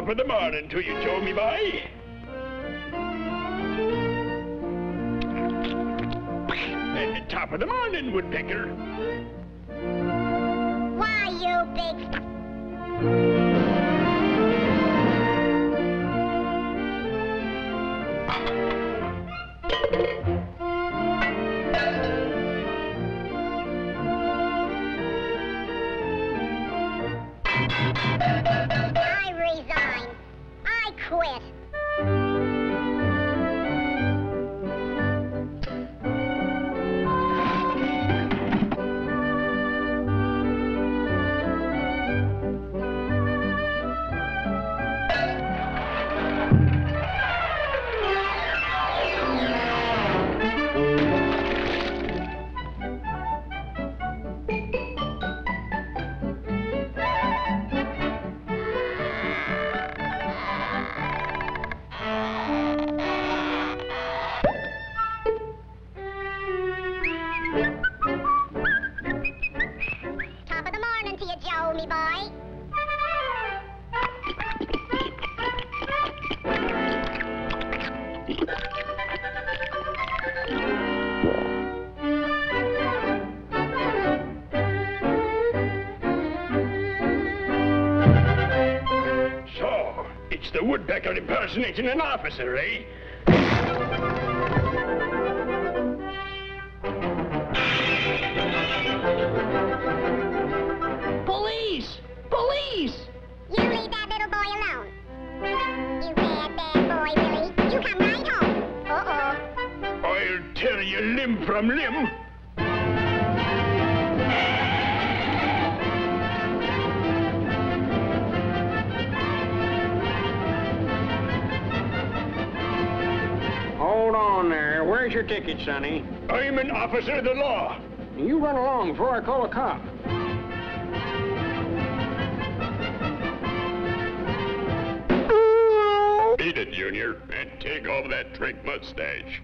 top of the morning to you, Joe, me boy. Top of the morning, Woodpecker. Why, you big... I resign. I quit. Top of the morning to you, Joe, me boy. So, it's the Woodpecker impersonating an officer, eh? Police! Police! You leave that little boy alone. You bad boy, Billy. You come right home. Uh-oh. I'll tear you limb from limb. Hold on there. Where's your ticket, Sonny? I'm an officer of the law. You run along before I call a cop. Beat it, Junior, and take off that trick mustache.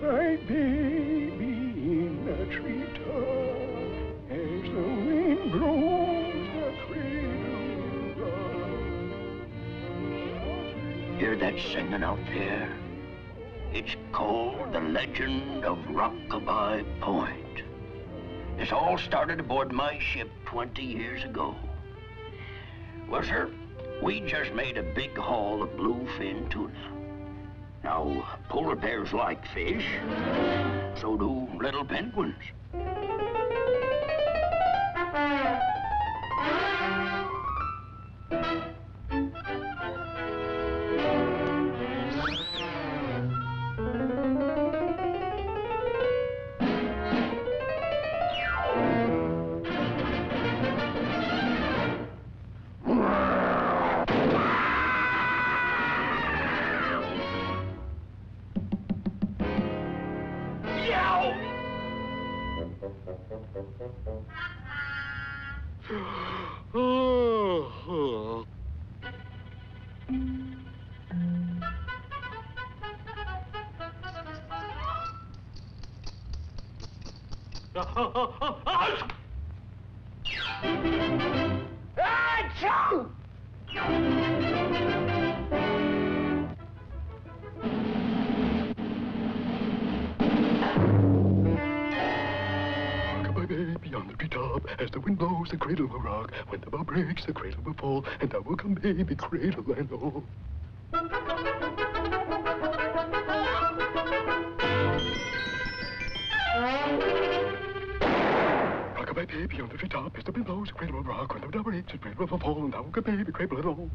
My baby in the treetop, as the wind blows, the cradle will rock. Hear that singing out there? It's called The Legend of Rockabye Point. This all started aboard my ship 20 years ago. Well, sir, we just made a big haul of bluefin tuna. Now, polar bears like fish, so do little penguins. As the wind blows, the cradle will rock. When the bow breaks, the cradle will fall. And I will come, baby, cradle and all. Rock-a-bye, baby, on the treetop. As the wind blows, the cradle will rock. When the bow breaks, the cradle will fall. And I will come, baby, cradle and all.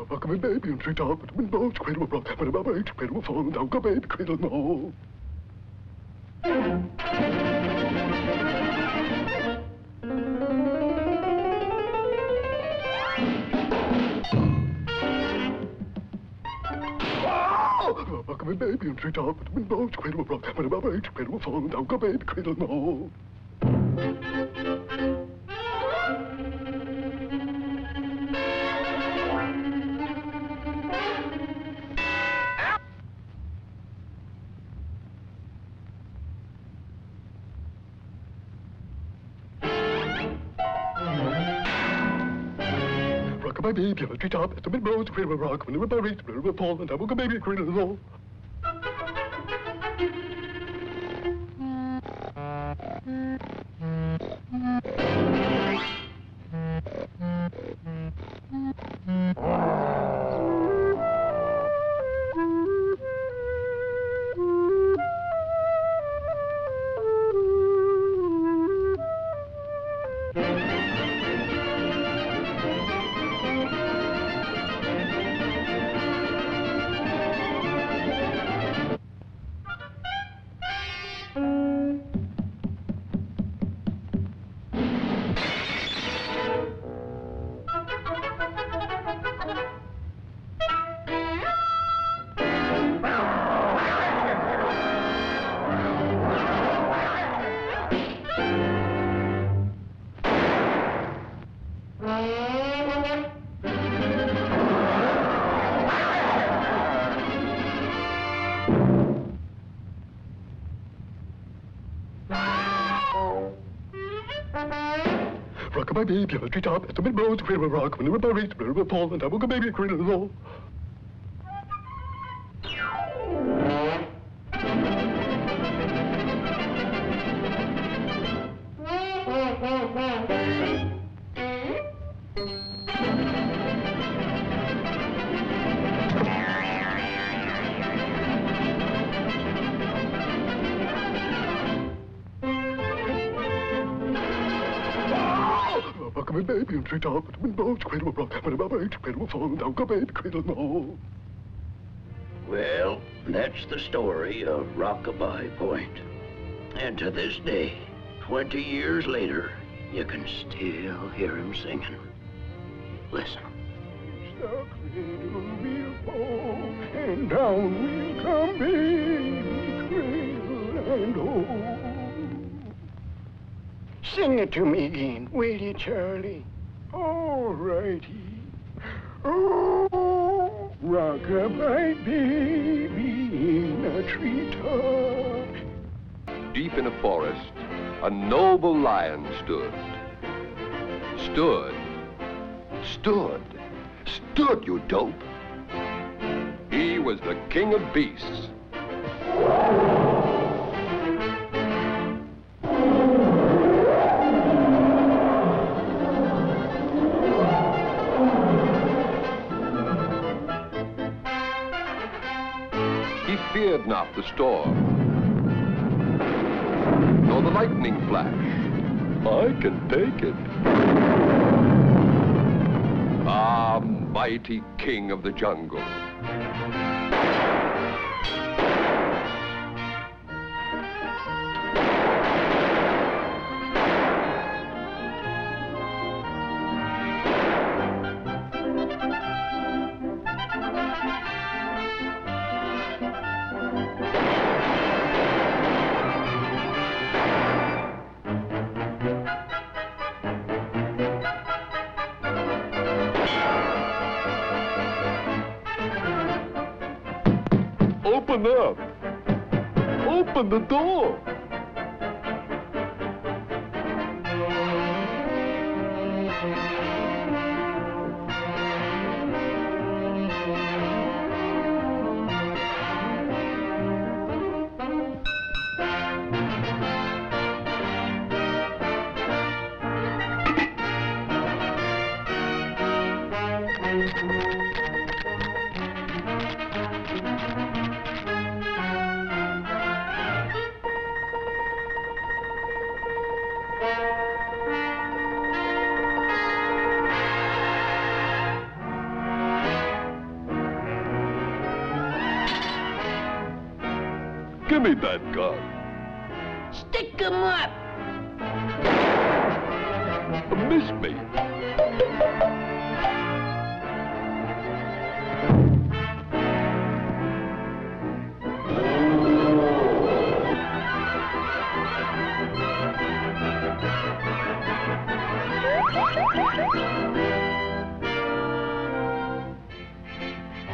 Rock-a-bye, baby, on the treetop. As the wind blows, the cradle will rock. When the bow breaks, the cradle will fall. And I will come, baby, cradle and all. Rock-a-bye, baby, on the treetop. As the wind blows, the cradle will rock. When the bow breaks, the cradle will fall. And I will come, baby, cradle and all. Rock-a-bye, baby, on the treetop. As the wind blows, the cradle will rock. When the bow breaks, the cradle will fall. And I will come, baby, cradle and all. Rock-a-bye, baby, on the treetop. As the wind blows, the cradle will rock. When the bow breaks, the cradle will fall. And I will come, baby, cradle and all. Rock-a-bye, baby, on the treetop. As the wind blows, the cradle will rock. When the bow breaks, the cradle will fall. And I will come, baby, cradle and all. Well, that's the story of Rockabye Point. And to this day, 20 years later, you can still hear him singing. Listen. The cradle will fall, and down will come baby cradle and all. Sing it to me again, will you, Charlie? All righty. Oh, rock-a-bye baby in a treetop. Deep in a forest, a noble lion stood. Stood, you dope. He was the king of beasts. He feared not the storm, nor the lightning flash. I can take it. Ah, mighty king of the jungle. Open up! Open the door! Give me that gun. Stick 'em up. Miss me.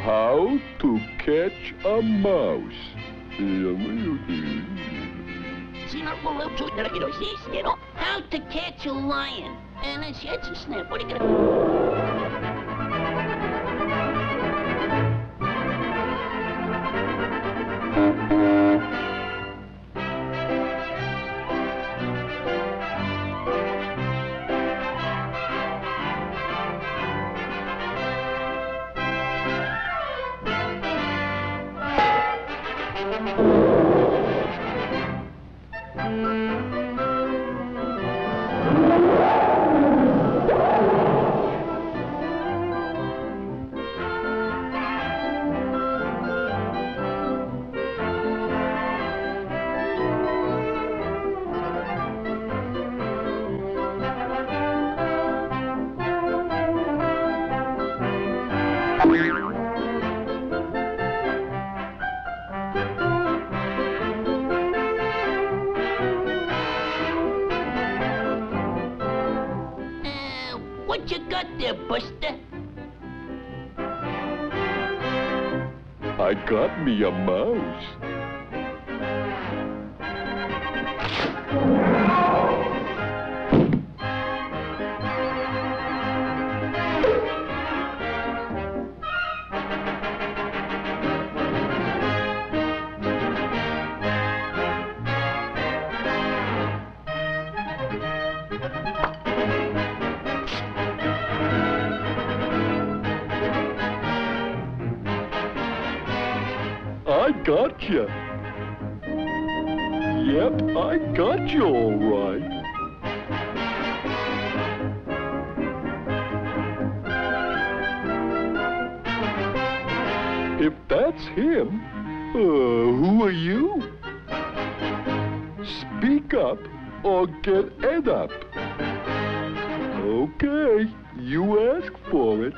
How to catch a mouse. How to catch a lion. And it's a snap. What are you gonna... What you got there, Buster? I got me a mouse. I got you. Yep, I got you all right. If that's him, who are you? Speak up or get ed up. Okay, you asked for it.